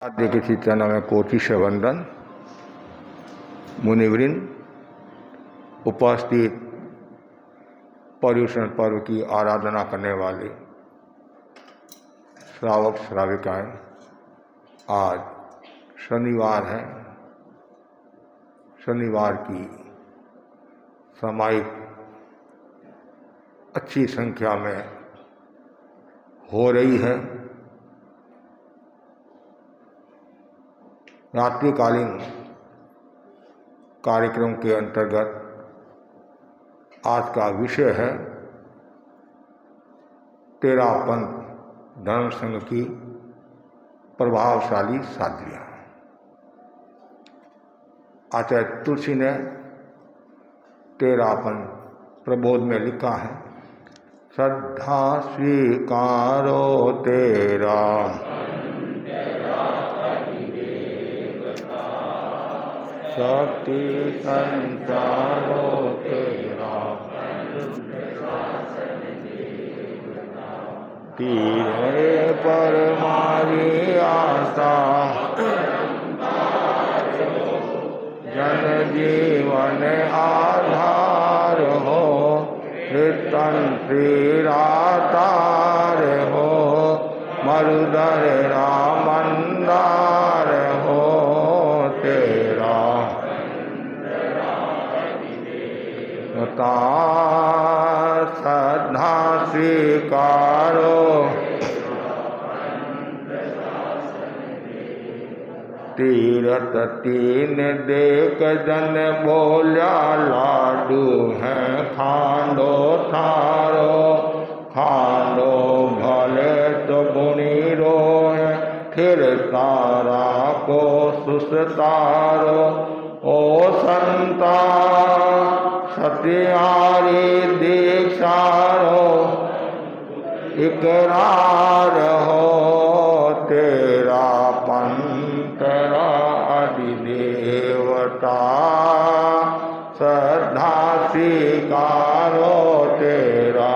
आद्य के चिंतन में कोटि से वंदन। मुनिवृंद, उपस्थित पर्युषण पर्व की आराधना करने वाले श्रावक श्राविकाएं, आज शनिवार है। शनिवार की सामायिक अच्छी संख्या में हो रही है। रात्रिकालीन कार्यक्रम के अंतर्गत आज का विषय है तेरापंथ धर्म संघ की प्रभावशाली साध्वियाँ। आचार्य तुलसी ने तेरापंथ प्रबोध में लिखा है, श्रद्धा स्वीकारो तेरा, शक्ति संचारो तेरा, तीरे पर मारी आशा, जन जीवन आधार हो, श्रीरातार हो, मरुदर रामंदार हो तेरा, श्रद्धा स्वीकारो तीरथ तीन देख जन बोल्या, लाडू है खांडो थारो, खांडो भले तो बुनी रोय, फिर तारा को सुसतारो। ओ संता सत्यारी दीक्षारो, इकरार हो तेरा पंतरा अधिदेवता, श्रद्धा स्वीकारो तेरा।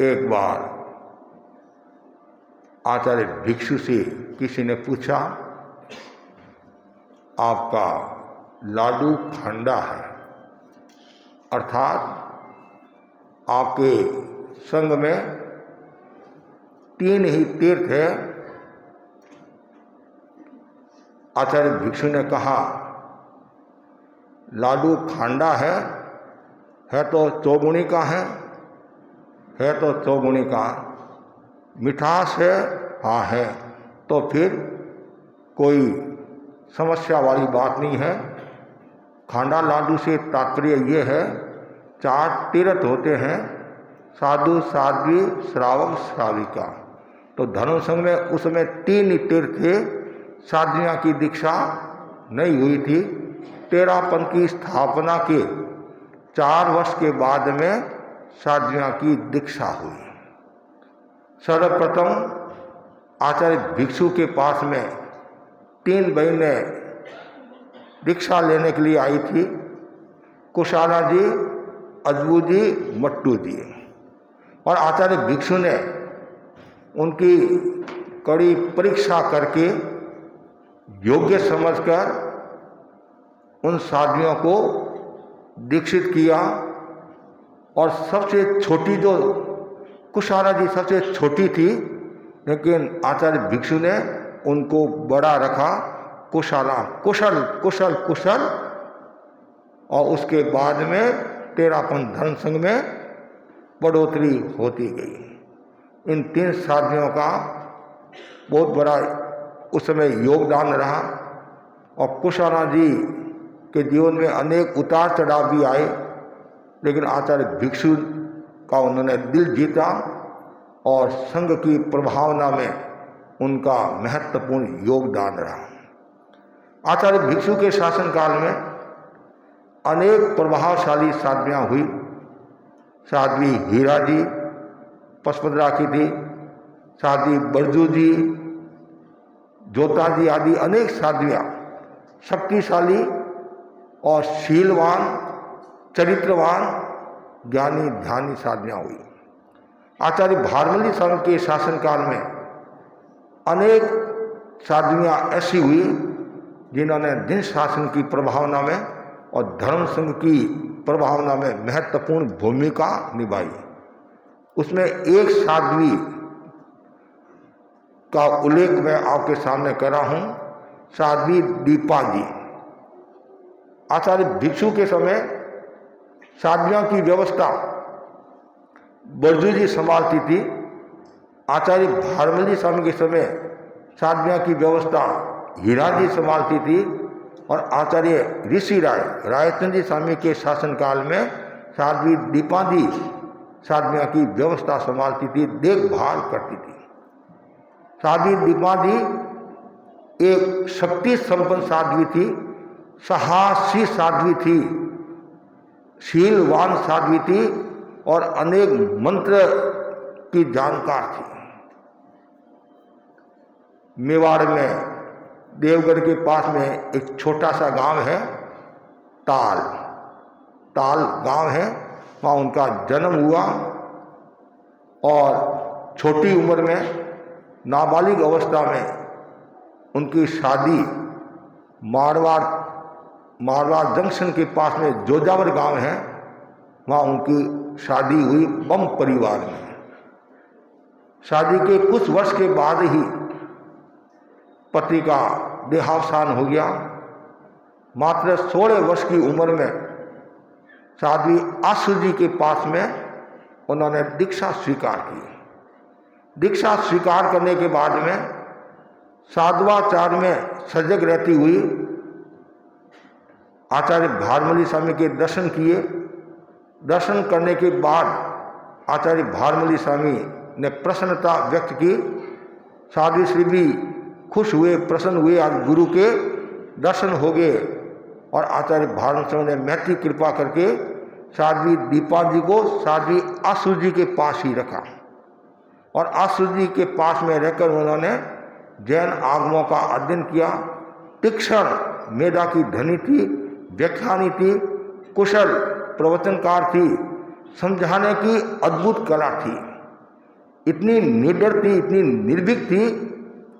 एक बार आचार्य भिक्षु से किसी ने पूछा, आपका लाडू खंडा है, अर्थात आपके संघ में तीन ही तीर्थ है। आचार्य भिक्षु ने कहा, लाडू खांडा है तो चौगुणी का है तो चौगुणी का। मिठास है, हाँ है, तो फिर कोई समस्या वाली बात नहीं है। खांडा लाडू से तात्पर्य ये है, चार तीर्थ होते हैं, साधु साध्वी श्रावक श्राविका। तो धर्म संघ में उसमें तीन तीर्थ थे। साध्वियाँ की दीक्षा नहीं हुई थी। तेरापंथ की स्थापना के 4 वर्ष के बाद में साध्वियाँ की दीक्षा हुई। सर्वप्रथम आचार्य भिक्षु के पास में 3 बहनें दीक्षा लेने के लिए आई थी, कुशाला जी, अजबू जी, मट्टू जी। और आचार्य भिक्षु ने उनकी कड़ी परीक्षा करके योग्य समझकर उन साध्वियों को दीक्षित किया। और सबसे छोटी जो कुशाला जी सबसे छोटी थी, लेकिन आचार्य भिक्षु ने उनको बड़ा रखा, कुशाला कुशल कुशल कुशल। और उसके बाद में तेरापंथ धर्म संघ में बढ़ोतरी होती गई। इन 3 साध्वियों का बहुत बड़ा उस समय योगदान रहा। और कुशाला जी के जीवन में अनेक उतार चढ़ाव भी आए, लेकिन आचार्य भिक्षु का उन्होंने दिल जीता और संघ की प्रभावना में उनका महत्वपूर्ण योगदान रहा। आचार्य भिक्षु के शासनकाल में अनेक प्रभावशाली साध्वियाँ हुई। साध्वी हीरा जी पचपदरा की थी, साध्वी बरजू जी, जोता जी आदि अनेक साध्वियाँ शक्तिशाली और शीलवान, चरित्रवान, ज्ञानी ध्यानी साधना हुई। आचार्य भारमली स्वामी के शासनकाल में अनेक साधुआं ऐसी हुई जिन्होंने दिन शासन की प्रभावना में और धर्म संघ की प्रभावना में महत्वपूर्ण भूमिका निभाई। उसमें एक साध्वी का उल्लेख मैं आपके सामने कर रहा हूं, साध्वी दीपा जी। आचार्य भिक्षु के समय साध्वियों की व्यवस्था बरजू जी संभालती थी। आचार्य भारमली स्वामी के समय साध्वियों की व्यवस्था हीरा जी संभालती थी और आचार्य ऋषि रायचंद जी स्वामी के शासनकाल में साध्वी दीपा जी साध्वियों की व्यवस्था संभालती थी, देखभाल करती थी। साध्वी दीपा जी एक शक्ति संपन्न साध्वी थी, साहसी साध्वी थी, शीलवान साध्वी थी और अनेक मंत्र की जानकार थी। मेवाड़ में देवगढ़ के पास में एक छोटा सा गांव है, ताल गांव है, वहाँ उनका जन्म हुआ और छोटी उम्र में नाबालिग अवस्था में उनकी शादी मारवाड़ जंक्शन के पास में जोजावर गांव है, वहाँ उनकी शादी हुई बम परिवार में। शादी के कुछ वर्ष के बाद ही पति का देहावसान हो गया। मात्र 16 वर्ष की उम्र में साध्वी आसु जी के पास में उन्होंने दीक्षा स्वीकार की। दीक्षा स्वीकार करने के बाद में साधवाचार में सजग रहती हुई आचार्य भारमली स्वामी के दर्शन किए। दर्शन करने के बाद आचार्य भारमली स्वामी ने प्रसन्नता व्यक्त की। साध्वी श्री भी खुश हुए, प्रसन्न हुए, आज गुरु के दर्शन हो गए और आचार्य भारमली स्वामी ने मैत्री कृपा करके साध्वी दीपा जी को साध्वी आसु जी के पास ही रखा और आसु जी के पास में रहकर उन्होंने जैन आगमों का अध्ययन किया। तीक्ष्ण मेधा की धनी थी, व्याख्यानी थी, कुशल प्रवचनकार थी, समझाने की अद्भुत कला थी, इतनी निडर थी, इतनी निर्भीक थी,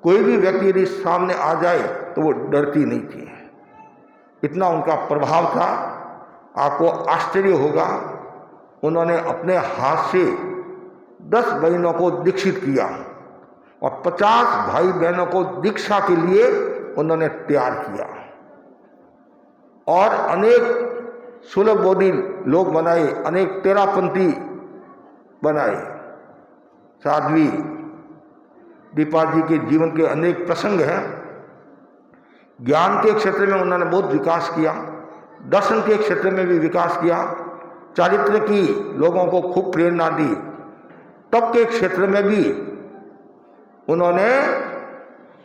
कोई भी व्यक्ति यदि सामने आ जाए तो वो डरती नहीं थी। इतना उनका प्रभाव था, आपको आश्चर्य होगा। उन्होंने अपने हाथ से 10 बहनों को दीक्षित किया और 50 भाई बहनों को दीक्षा के लिए उन्होंने तैयार किया और अनेक सुलभ बोधि लोग बनाए, अनेक तेरापंथी बनाए। साध्वी दीपा जी के जीवन के अनेक प्रसंग हैं। ज्ञान के क्षेत्र में उन्होंने बहुत विकास किया, दर्शन के क्षेत्र में भी विकास किया, चारित्र की लोगों को खूब प्रेरणा दी। तप के क्षेत्र में भी उन्होंने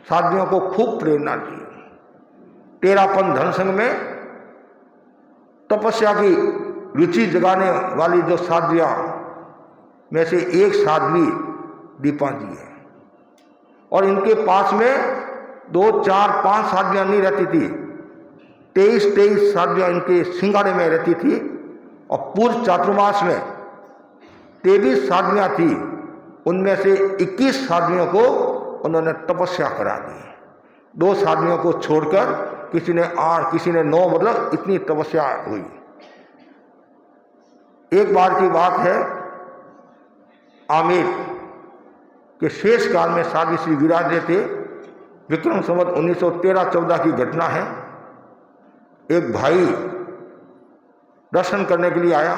साध्वियों को खूब प्रेरणा दी। तेरापन धन संघ में तपस्या की रुचि जगाने वाली जो साध्वियां में से एक साध्वी दीपा जी है और इनके पास में 2, 4, 5 साध्वियां नहीं रहती थी, 23 साध्वियां इनके सिंगाड़े में रहती थी और पूर्व चातुर्मास में 23 साध्वियां थी। उनमें से 21 साध्वियों को उन्होंने तपस्या करा दी। 2 साध्वियों को छोड़कर किसी ने 8, किसी ने 9, मतलब इतनी तपस्या हुई। एक बार की बात है, आमेर के शेष काल में साध्वी श्री विराजे थे। विक्रम संवत 1913-14 की घटना है। एक भाई दर्शन करने के लिए आया।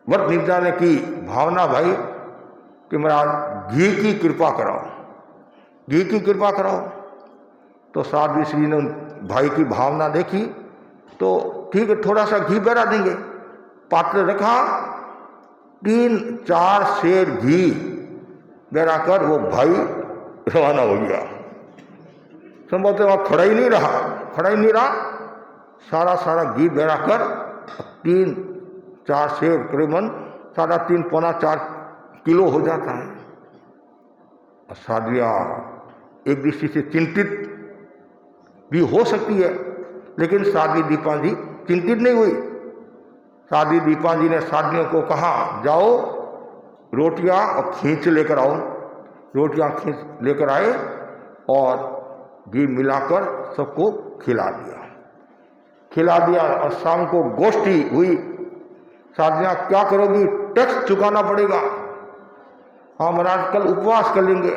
व्रत निपटाने की भावना भाई कि महाराज घी की कृपा कराओ, घी की कृपा कराओ। तो साध्वी श्री ने भाई की भावना देखी तो ठीक है, थोड़ा सा घी बरा देंगे। पात्र रखा, 3-4 सेर घी बरा कर वो भाई रवाना हो गया। संभवतः वहाँ खड़ा ही नहीं रहा, सारा घी बरा कर 3-4 सेर करीबन 3.5 पौना 4 किलो हो जाता है। और साध्वियाँ एक दृष्टि से चिंतित भी हो सकती है, लेकिन साध्वी दीपा जी चिंतित नहीं हुई। साध्वी दीपा जी ने साध्वियों को कहा, जाओ रोटियां और खींच लेकर आओ। रोटियां खींच लेकर आए और घी मिलाकर सबको खिला दिया। और शाम को गोष्ठी हुई। साध्वियां क्या करोगी? टैक्स चुकाना पड़ेगा। हाँ महाराज, कल उपवास कर लेंगे।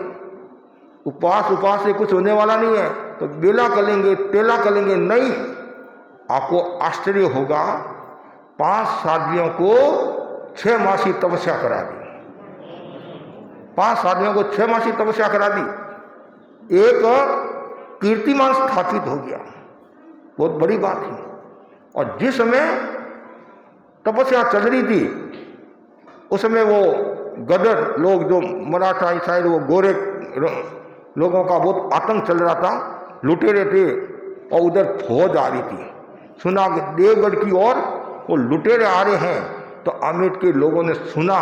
उपवास से कुछ होने वाला नहीं है, तो बेला कर लेंगे, टेला कर लेंगे। नहीं, आपको आश्चर्य होगा, 5 साध्वियों को 6 मासी तपस्या करा दी। 5 साध्वियों को 6 मासी तपस्या करा दी। एक कीर्तिमान स्थापित हो गया, बहुत बड़ी बात है। और जिस समय तपस्या चल रही थी, उस समय वो गदर लोग, जो मराठा ईसाई, वो गोरे लोगों का बहुत आतंक चल रहा था, लुटेरे थे, और उधर फौज आ रही थी। सुना कि देवगढ़ की ओर वो लुटेरे आ रहे हैं, तो अमेठ के लोगों ने सुना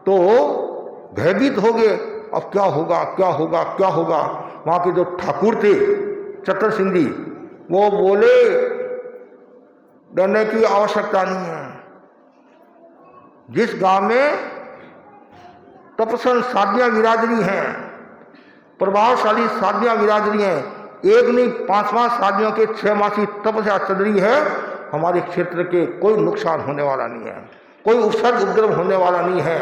तो भयभीत हो गए। अब क्या होगा, क्या होगा, क्या होगा? वहां के जो ठाकुर थे चतर सिंधी, वो बोले, डरने की आवश्यकता नहीं है। जिस गांव में तपस्वी साध्वियां विराजनी हैं, प्रभावशाली साध्वियां विराजनी हैं, एक नहीं 5 साध्वियों के 6 मासी तपस्या चल रही है, हमारे क्षेत्र के कोई नुकसान होने वाला नहीं है, कोई उपसर्ग उपद्रव होने वाला नहीं है,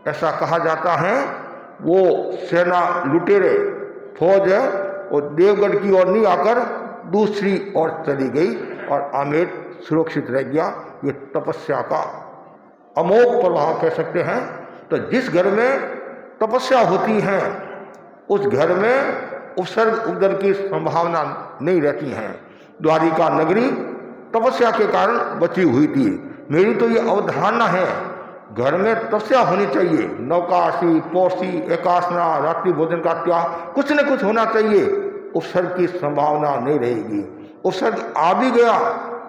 ऐसा कहा जाता है। वो सेना लुटेरे फौज है, वो देवगढ़ की ओर नहीं आकर दूसरी ओर चली गई और आमेर सुरक्षित रह गया। ये तपस्या का अमोघ प्रभाव कह सकते हैं। तो जिस घर में तपस्या होती है, उस घर में उपसर्ग उपद्रव की संभावना नहीं रहती है। द्वारिका नगरी तपस्या के कारण बची हुई थी। मेरी तो ये अवधारणा है, घर में तपस्या होनी चाहिए। नौकाशी, पौषी, एकासना, रात्रि भोजन का त्याग, कुछ न कुछ होना चाहिए। उपसर्ग की संभावना नहीं रहेगी। उपसर्ग आ भी गया,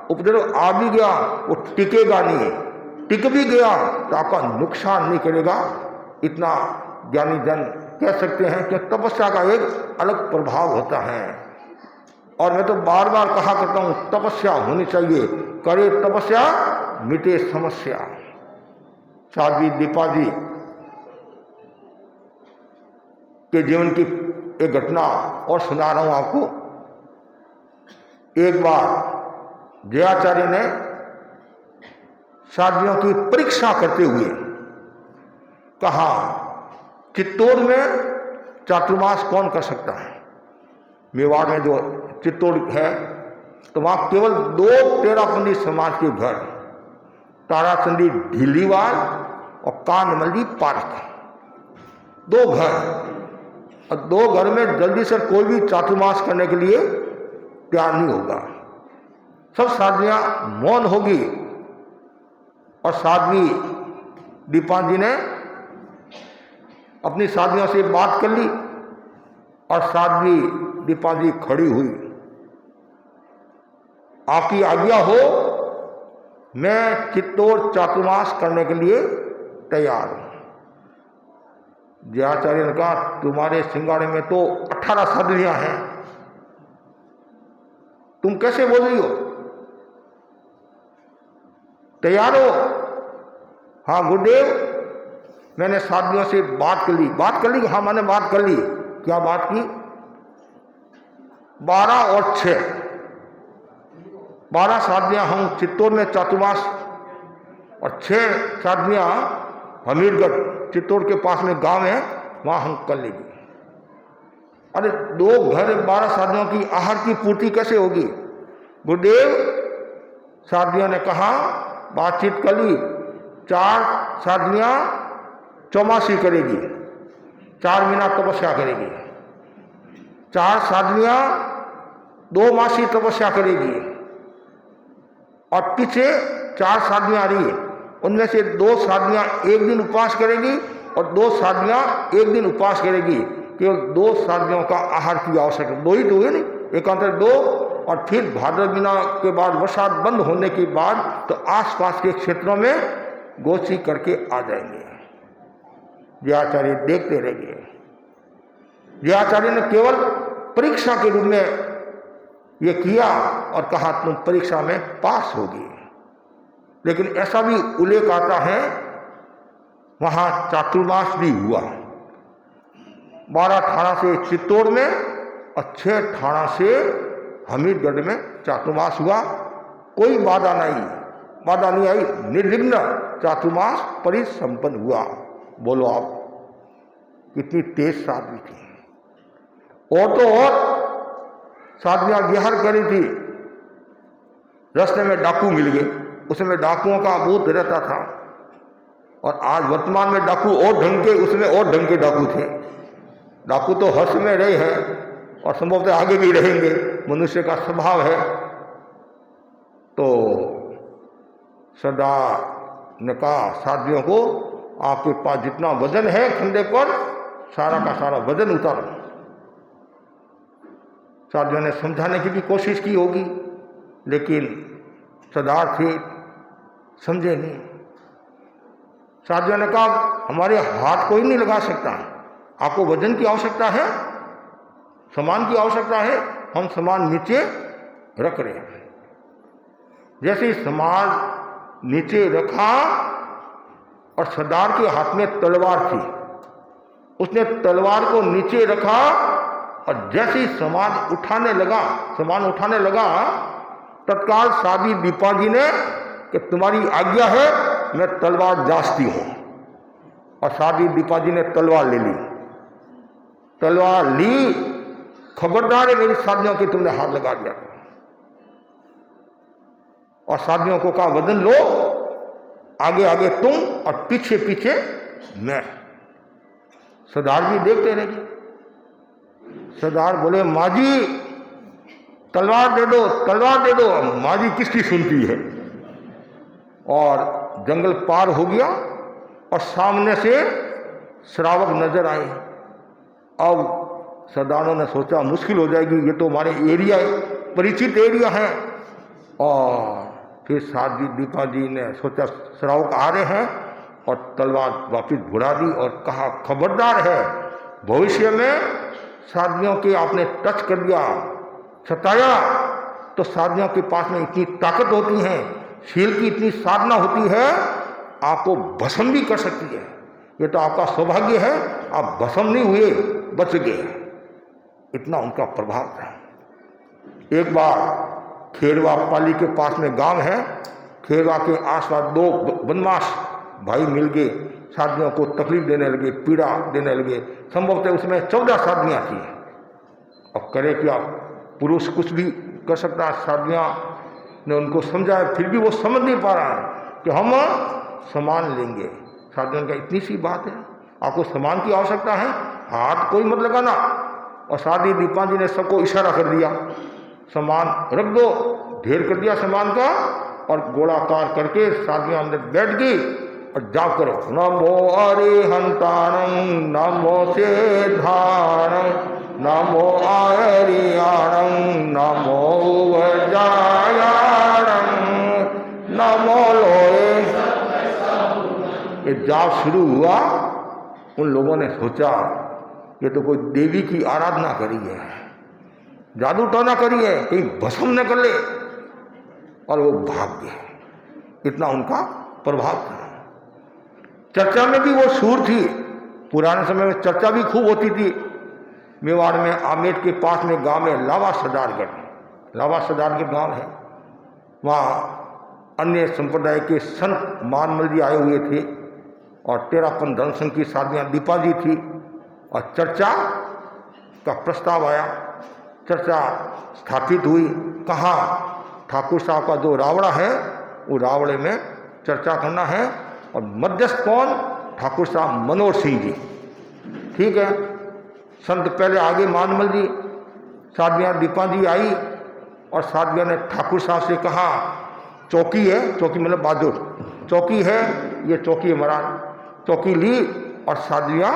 उपद्रव आ भी गया, वो टिकेगा नहीं। टिक भी गया तो आपका नुकसान नहीं करेगा। इतना ज्ञानी जन कह सकते हैं कि तपस्या का एक अलग प्रभाव होता है। और मैं तो बार बार कहा करता हूं, तपस्या होनी चाहिए। करे तपस्या मिटे समस्या। साध्वी दीपा जी के जीवन की एक घटना और सुना रहा हूं आपको। एक बार जयाचार्य ने साध्वियों की परीक्षा करते हुए कहा, चित्तौड़ में चातुर्मास कौन कर सकता है? मेवाड़ में जो चित्तौड़ है, तो वहां केवल 2 तेरापंथी समाज के घर, ताराचंदी ढीलीवाल और कानमल्ली पार्क, 2 घर। और 2 घर में जल्दी से कोई भी चातुर्मास करने के लिए तैयार नहीं होगा। सब साध्वियां मौन होगी। और साध्वी दीपा जी ने अपनी साध्वियों से बात कर ली और साध्वी दीपा जी खड़ी हुई। आपकी आज्ञा हो, मैं चित्तौड़ चातुर्मास करने के लिए तैयार हूं। जयाचार्य ने कहा, तुम्हारे सिंगाड़े में तो 18 साध्वियां हैं, तुम कैसे बोल रही हो? तैयार हो? हाँ गुरुदेव, मैंने साध्वियों से बात कर ली। बात कर ली? हाँ मैंने बात कर ली। क्या बात की? 12 और 6, 12 साध्वियां हम चित्तौड़ में चातुर्मास और 6 साध्वियां हमीरगढ़ चित्तौड़ के पास में गांव है, वहां हम कर लेंगे। अरे 2 घर 12 साध्वियों की आहार की पूर्ति कैसे होगी? गुरुदेव, साध्वियों ने कहा, बातचीत कर ली। 4 साध्वियां चौमासी करेगी, 4 महीना तपस्या करेगी। 4 साध्वियां 2 मासी तपस्या करेगी। और पीछे 4 साध्वियां आ रही है, उनमें से 2 साध्वियां 1 दिन उपवास करेगी और 2 साध्वियां 1 दिन उपवास करेगी। केवल 2 साध्वियों का आहार की आवश्यकता, 2 ही तो हुए नहीं, एकांतर 2। और फिर भाद्र महीना के बाद बरसात बंद होने के बाद तो आसपास के क्षेत्रों में गोची करके आ जाएंगे। जयाचार्य देखते रह गए। जयाचार्य ने केवल परीक्षा के रूप में ये किया और कहा, तुम परीक्षा में पास होगी, लेकिन ऐसा भी उल्लेख आता है वहाँ चातुर्मास भी हुआ। 12-18 से चित्तौड़ में और 6-18 से हमीरगढ़ में चातुर्मास हुआ। कोई बाधा नहीं आई, निर्विघ्न चातुर्मास परिसंपन्न हुआ। बोलो आप, कितनी तेज साध्वी थी। और तो और साध्वियां विहार करी थी, रास्ते में डाकू मिल गए, उसमें डाकुओं का भूत रहता था। और आज वर्तमान में डाकू और ढंग के, उसमें और ढंग के डाकू थे। डाकू तो हर्ष में रहे हैं और संभवतः आगे भी रहेंगे, मनुष्य का स्वभाव है। तो सरदार ने कहा साध्वियों को, आपके पास जितना वजन है खंडे पर, सारा का सारा वजन उतारो। साध्वियों ने समझाने की भी कोशिश की होगी, लेकिन सरदार थे, समझे नहीं। साध्वियों ने कहा हमारे हाथ कोई नहीं लगा सकता, आपको वजन की आवश्यकता है, सामान की आवश्यकता है, हम सामान नीचे रख रहे हैं। जैसे ही सामान नीचे रखा और सरदार के हाथ में तलवार थी, उसने तलवार को नीचे रखा और जैसे ही सामान उठाने लगा तत्काल साध्वी दीपा जी ने कि तुम्हारी आज्ञा है, मैं तलवार जांचती हूं। और साध्वी दीपा जी ने तलवार ले ली। तलवार ली, खबरदार है मेरी साध्वियों की, तुमने हाथ लगा दिया। और साध्वियों को कहा वजन लो, आगे आगे तुम और पीछे पीछे मैं। सरदार भी देखते रह गए। सरदार बोले माँ जी तलवार दे दो, तलवार दे दो। माँ जी किसकी सुनती है। और जंगल पार हो गया और सामने से श्रावक नजर आए। अब सरदारों ने सोचा मुश्किल हो जाएगी, ये तो हमारे एरिया परिचित एरिया है। और फिर साध्वी दीपा जी ने सोचा श्रावक आ रहे हैं, और तलवार वापिस घुरा दी और कहा खबरदार है, भविष्य में साध्वियों के आपने टच कर दिया, सताया, तो साध्वियों के पास में इतनी ताकत होती है, शील की इतनी साधना होती है, आपको भस्म भी कर सकती है। ये तो आपका सौभाग्य है, आप भस्म नहीं हुए, बच गए। इतना उनका प्रभाव था। एक बार खेरवा पाली के पास में गांव है, खेरवा के आसपास 2 बदमाश भाई मिल गए, साध्वियों को तकलीफ देने लगे, पीड़ा देने लगे। संभवतः उसमें 14 साध्वियां थी। अब करे क्या, पुरुष कुछ भी कर सकता है। साध्वियां ने उनको समझाया, फिर भी वो समझ नहीं पा रहा है कि हम सामान लेंगे। साध्वियों का इतनी सी बात है, आपको सामान की आवश्यकता है, हाथ कोई मत लगाना। और साध्वी दीपा जी ने सबको इशारा कर दिया, सामान रख दो, ढेर कर दिया सामान का, और गोलाकार करके साध्वियां अंदर बैठ गई और जाप करो, नमो अरिहंताणं नमो सिद्धाणं नमो आर्याणं नमो वज्रायाणं नमो लोहे। ये जाप शुरू हुआ। उन लोगों ने सोचा ये तो कोई देवी की आराधना करी है, जादू टोना करी है, कहीं भस्म न कर ले। और वो भाग गए। इतना उनका प्रभाव था। चर्चा में भी वो सूर थी। पुराने समय में चर्चा भी खूब होती थी। मेवाड़ में आमेर के पास में गांव है लावा सदारगढ़ गांव है। वहाँ अन्य संप्रदाय के संत मानमल जी आए हुए थे और तेरापन धर्म संघ की साध्वियां दीपा जी थी। और चर्चा का प्रस्ताव आया, चर्चा स्थापित हुई। कहाँ ठाकुर साहब का जो रावड़ा है वो रावड़े में चर्चा करना है। और मध्यस्थ कौन, ठाकुर साहब मनोहर सिंह जी। ठीक है, संत पहले आगे मानमल जी, साध्वियां दीपा जी आई और साध्वियां ने ठाकुर साहब से कहा चौकी है, चौकी मतलब बहादुर, चौकी है, ये चौकी है महाराज। चौकी ली और साध्वियां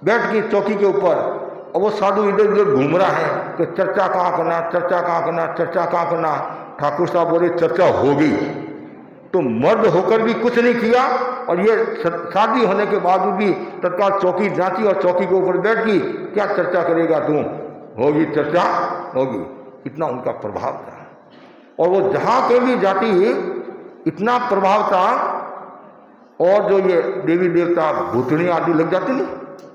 बैठ गई चौकी के ऊपर। और वो साधु इधर उधर घूम रहा है कि चर्चा कहाँ करना, चर्चा कहाँ करना, चर्चा कहाँ करना। ठाकुर साहब बोले चर्चा हो गई। तो मर्द होकर भी कुछ नहीं किया और ये शादी होने के बावजूद भी तत्काल चौकी जांची और चौकी के ऊपर बैठ गई। क्या चर्चा करेगा तू, होगी चर्चा होगी। इतना उनका प्रभाव था। और वो जहाँ कहीं भी जाती इतना प्रभाव था। और जो ये देवी देवता भूतनी आदि लग जाती नहीं,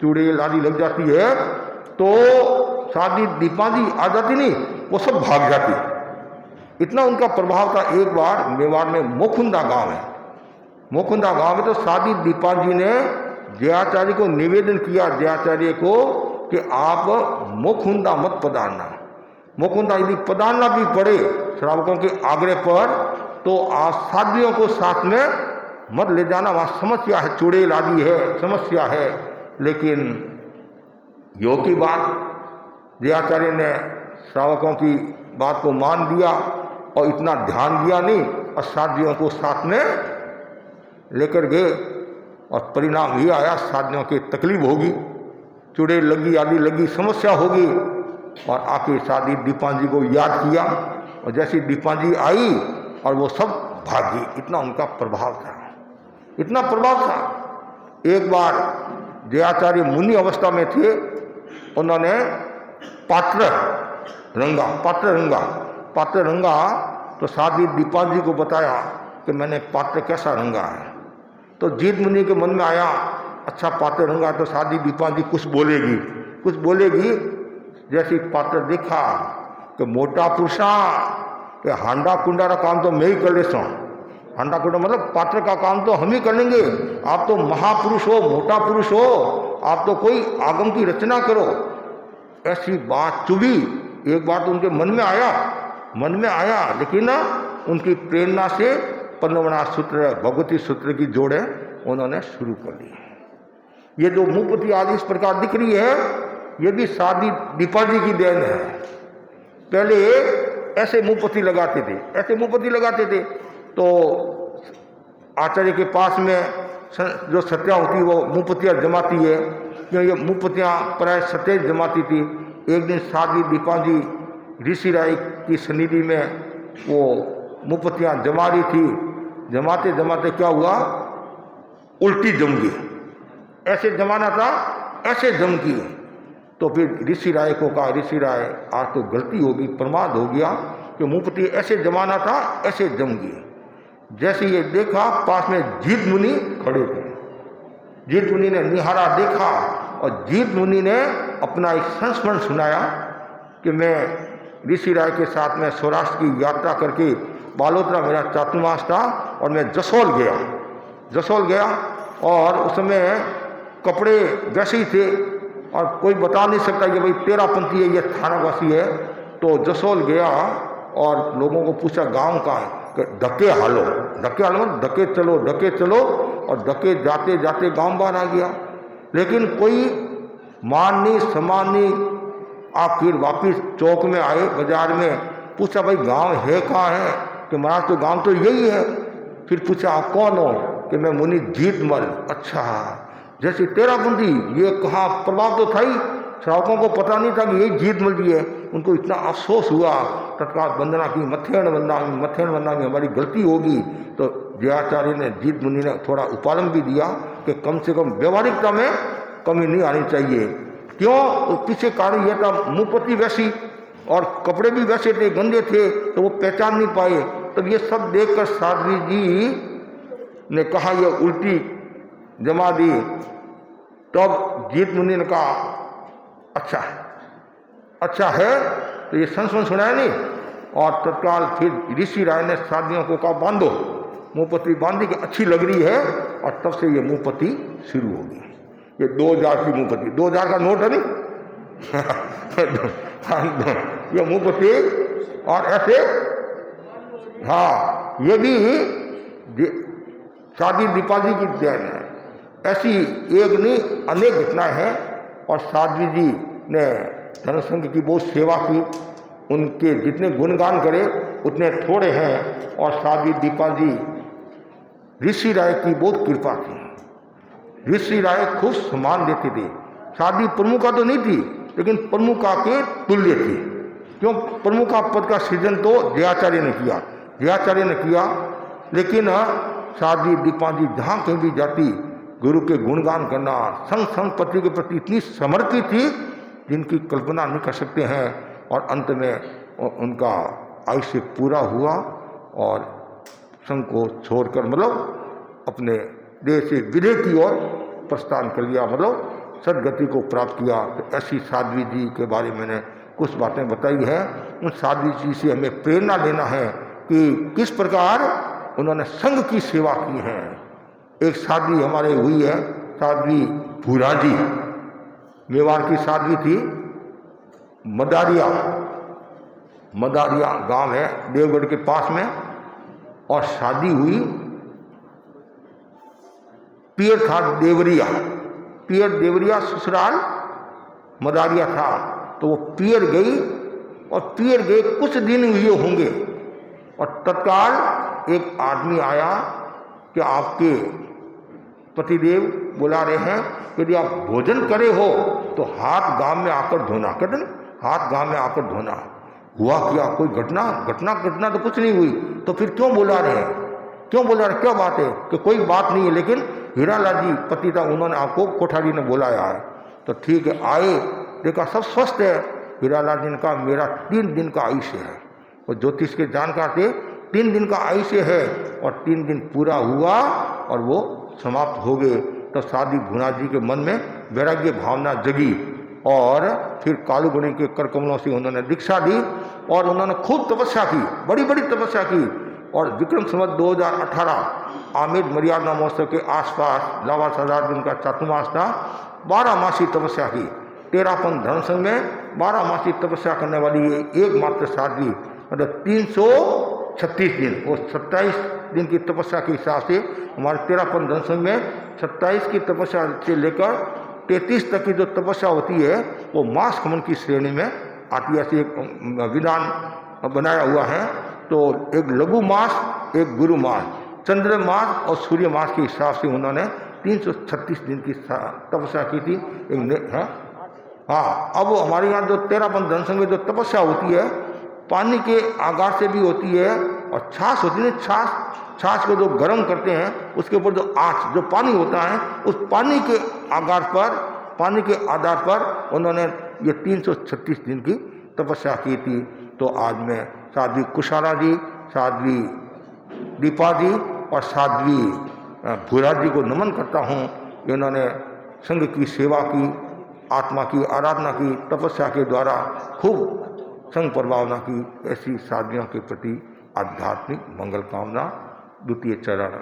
चुड़ैल आदि लग जाती है, तो शादी दीपाजी आ जाती नहीं, वो सब भाग जाती। इतना उनका प्रभाव था। एक बार मेवाड़ में मोखुंदा गांव है, मोखुंदा गांव में तो शादी दीपाजी ने जयाचार्य को निवेदन किया, जयाचार्य को, कि आप मोखुंदा मत पधारना। मोखुंदा यदि पधारना भी पड़े श्रावकों के आग्रह पर, तो आप साध्वियों को साथ में मत ले जाना, वहाँ समस्या है, चुड़ैल आदि है, समस्या है। लेकिन योग की बात, जयाचार्य ने श्रावकों की बात को मान दिया और इतना ध्यान दिया नहीं, और साध्वियों को साथ में लेकर गए। और परिणाम ये आया, साध्वियों की तकलीफ होगी, चुड़ैल लगी आदि लगी, समस्या होगी। और आके शादी दीपाजी को याद किया, और जैसी दीपाजी आई और वो सब भागी। इतना उनका प्रभाव था, इतना प्रभाव था। एक बार जयाचार्य मुनि अवस्था में थे, उन्होंने पात्र रंगा तो शादी दीपाजी को बताया कि मैंने पात्र कैसा रंगा है। तो जीत मुनि के मन में आया, अच्छा पात्र रंगा तो शादी दीपाजी कुछ बोलेगी। जैसी पात्र देखा कि मोटा पुरुषा, कि हांडा कुंडा का काम तो मैं ही कर लेता हूँ। हांडा कुंडा मतलब पात्र का काम तो हम ही कर लेंगे, आप तो महापुरुष हो, मोटा पुरुष हो, आप तो कोई आगम की रचना करो। ऐसी बात चुभी। एक बार तो उनके मन में आया, लेकिन उनकी प्रेरणा से 15 सूत्र, भगवती सूत्र की जोड़े उन्होंने शुरू कर दी। ये जो मुपति आदि इस प्रकार दिख रही है, ये भी शादी दीपाजी की देन है। पहले ऐसे मुपति लगाते थे, तो आचार्य के पास में जो सत्या होती है वो मुपतियाँ जमाती है, क्योंकि ये मुपतियाँ प्राय सत्य जमाती थी। एक दिन शादी दीपाजी ऋषि राय की सन्निधि में वो मुपतियाँ जमा रही थी। जमाते जमाते क्या हुआ, उल्टी जम गई। ऐसे जमाना था, ऐसे जम गई। तो फिर ऋषि राय को कहा, ऋषि राय आज तो गलती होगी, प्रमाद हो गया, कि मुपति ऐसे जमाना था, ऐसे जम गई। जैसे ये देखा, पास में जीत मुनि खड़े थे। जीत मुनि ने निहारा, देखा, और जीत मुनि ने अपना एक संस्मरण सुनाया कि मैं ऋषि राय के साथ में सौराष्ट्र की यात्रा करके, बालोतरा मेरा चातुर्मास था, और मैं जसोल गया, और उस समय कपड़े वैसे ही थे, और कोई बता नहीं सकता कि भाई तेरापंथी है, ये थानावासी है। तो जसोल गया और लोगों को पूछा गांव का है, कि धक्के हालो धक्के चलो, और धक्के जाते जाते गांव बाहर आ गया। लेकिन कोई मान नहीं, समान नहीं। आखिर वापिस चौक में आए, बाजार में पूछा भाई गांव है कहाँ है, कि महाराज तो गांव तो यही है। फिर पूछा आप कौन हो, कि मैं मुनि जीतमल। अच्छा, जैसे तेराबंदी, ये कहाँ प्रभाव तो था ही, श्रावकों को पता नहीं था कि यही जीतमल जी है। उनको इतना अफसोस हुआ, तत्काल वंदना की, मथेण वंदना में हमारी गलती होगी। तो जयाचार्य ने, जीत मुनि ने थोड़ा उपालम भी दिया कि कम से कम व्यवहारिकता में कमी नहीं आनी चाहिए। क्यों, पीछे कारण यह था, मुपति वैसी और कपड़े भी वैसे थे, गंदे थे, तो वो पहचान नहीं पाए। तब ये सब देखकर साध्वी जी ने कहा ये उल्टी जमा दी। तब जीत मुनि ने कहा अच्छा है, तो ये संस्मरण सुनाया नहीं। और तत्काल फिर ऋषि राय ने साध्वियों को कहा बांधो, मुंहपत्ती बांधी कि अच्छी लग रही है। और तब से ये मुंहपत्ती शुरू होगी। ये 2000 की मुंहपत्ती, 2000 का नोट है नहीं ये मुंहपत्ती। और ऐसे, हाँ, ये भी शादी दीपाजी की देन है। ऐसी एक नहीं अनेक घटनाएं हैं। और साध्वी जी ने धर्मसंघ की बहुत सेवा की, उनके जितने गुणगान करे उतने थोड़े हैं। और साध्वी दीपाजी, ऋषि राय की बहुत कृपा थी। ऋषि राय खूब सम्मान देते थे। शादी प्रमुखा तो नहीं थी, लेकिन प्रमुखा के तुल्य थी। क्यों, प्रमुखा पद का सृजन तो जयाचार्य ने किया। लेकिन शादी दीपाजी जहाँ कहीं भी जाती, गुरु के गुणगान करना, संग पति के प्रति इतनी समर्पित थी जिनकी कल्पना नहीं कर सकते हैं। और अंत में उनका आयुष्य पूरा हुआ और संघ को छोड़कर मतलब अपने देश से विदेह की ओर प्रस्थान कर लिया, मतलब सदगति को प्राप्त किया। तो ऐसी साध्वी जी के बारे में मैंने कुछ बातें बताई हैं। उन साध्वी जी से हमें प्रेरणा लेना है कि किस प्रकार उन्होंने संघ की सेवा की है। एक साध्वी हमारे हुई है, साध्वी भूरा जी, मेवाड़ की साध्वी थी। मदारिया गांव है देवगढ़ के पास में, और शादी हुई पियर था देवरिया, पियर देवरिया ससुराल मदारिया था। तो वो पियर गई, और पियर गए कुछ दिन हुए होंगे, और तत्काल एक आदमी आया कि आपके पतिदेव बुला रहे हैं, यदि आप भोजन करे हो तो हाथ गांव में आकर धोना। कहते ना, हाथ गांव में आकर धोना। हुआ क्या, कोई घटना तो कुछ नहीं हुई, तो फिर क्यों बुला रहे हैं, क्यों बुला रहे, क्या बात है? कि कोई बात नहीं है, लेकिन हीरालाल जी पति था, उन्होंने आपको कोठारी ने बुलाया है। तो ठीक है, आए, देखा सब स्वस्थ है। हीरालाल जी ने कहा मेरा 3 दिन का आयुष्य है, और ज्योतिष के जानकार थे, 3 दिन का आयुष्य है, और 3 दिन पूरा हुआ और वो समाप्त हो गए। तो साध्वी भूना जी के मन में वैराग्य भावना जगी, और फिर कालूगुणी के कर कमलों से उन्होंने दीक्षा दी, और उन्होंने खूब तपस्या की, बड़ी बड़ी तपस्या की। और विक्रम संवत 2018 आमिर मर्यादा महोत्सव के आसपास लावा सरदार दिन का चातुर्मास था, 12 मासी तपस्या की। तेरापन धर्म संघ में 12 मासी तपस्या करने वाली ये एकमात्र साध्वी, मतलब 336 दिन, वो 27 दिन की तपस्या के हिसाब से हमारे तेरापन धर्म संघ में 27 की तपस्या से लेकर 33 तक की जो तपस्या होती है वो मास खमन की श्रेणी में आती है। ऐसे एक विधान बनाया हुआ है। तो एक लघु मास, एक गुरु मास, चंद्र मास और सूर्य मास के हिसाब से उन्होंने 336 दिन की तपस्या की थी। हाँ, अब हमारे यहाँ जो तेरापन धर्म संघ में जो तपस्या होती है, पानी के आगार से भी होती है, और छाछ होती है, छाछ को जो गर्म करते हैं उसके ऊपर जो आँच, जो पानी होता है, उस पानी के आधार पर उन्होंने ये 336 दिन की तपस्या की थी। तो आज मैं साध्वी कुशाला जी, साध्वी दीपा जी और साध्वी भूरा जी को नमन करता हूँ। इन्होंने संघ की सेवा की, आत्मा की आराधना की, तपस्या के द्वारा खूब संघ प्रभावना की। ऐसी साधवियों के प्रति आध्यात्मिक मंगल कामना। द्वितीय चरण।